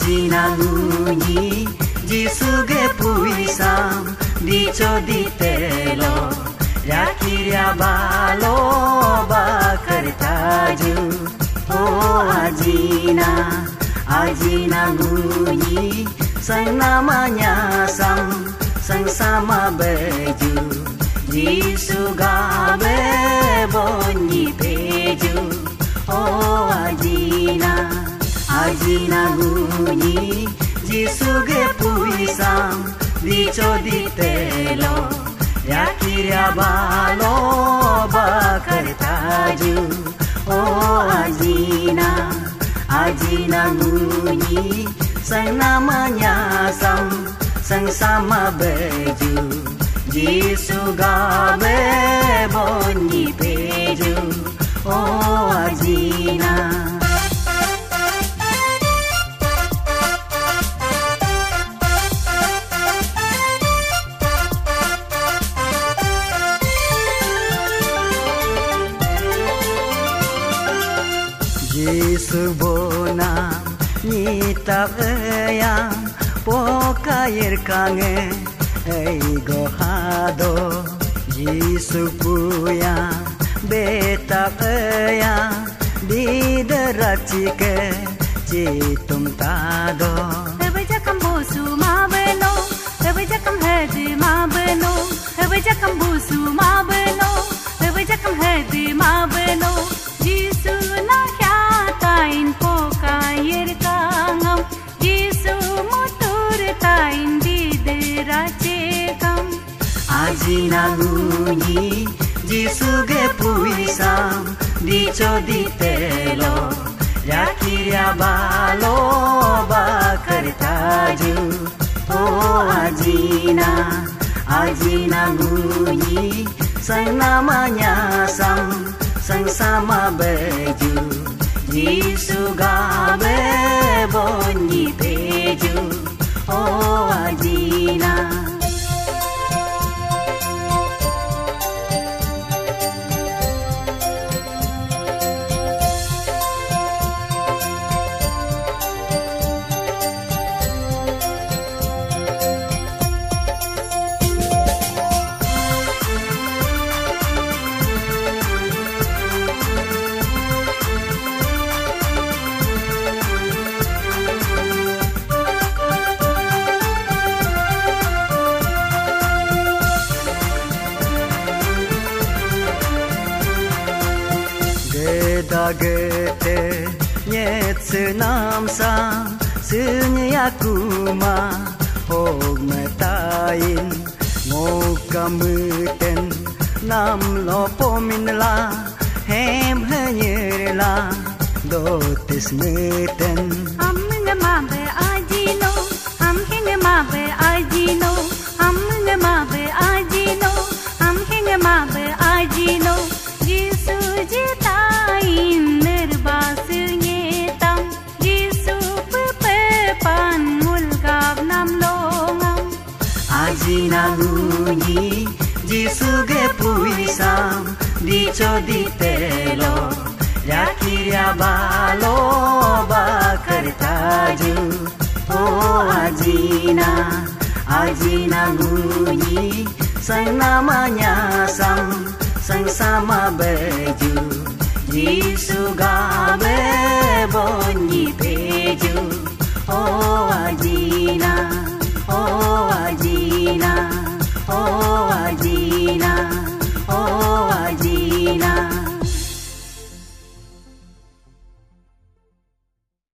Ajinangunyi Jisuge puisam Dicho di telo Yakiria balo bakartaju Oh Ajinangunyi Sang namanya sang sama baju Jisugabe bonyi peju Oh Ajinangunyi Jisuge puisam Dicho di telo Yakiria balo bakartaju Oh Ajinangunyi Sang namanya sang sama baju Jisugabe bonyi peju Oh Jisubona nita eyang pokayer kange eigo hado Jisupuya beta eyang diderachike citum tado Ebejakam busu mabeno ebejakam hedi mabeno ebejakam busu mabeno ebejakam hedi mabeno Jisu na tain pokayer kangam Jisu mutur tain diderachekam Ajinangunyi Jisuge puisam Dicho di telo Yakiria balo bakartaju Oh Ajinangunyi Sang namanya sang sama baju Jisugabe bonyi peju Oh Gedagete nyet senamsang Senyakuma hog metain Ngokamuten nam lopo minla Hem hanyerla dotis meten Amge mabe ajino amhinge mabe ajino amge mabe ajino amhinge mabe ajino Jisu jitain nirbasnyetam Jisu pepan mulgab nam longam Ajinangunyi Jisuge puisam Dicho di telo Yakiria balo bakartaju Oh Ajinangunyi Sang namanya sang sama baju Jisugabe bonyi peju Oh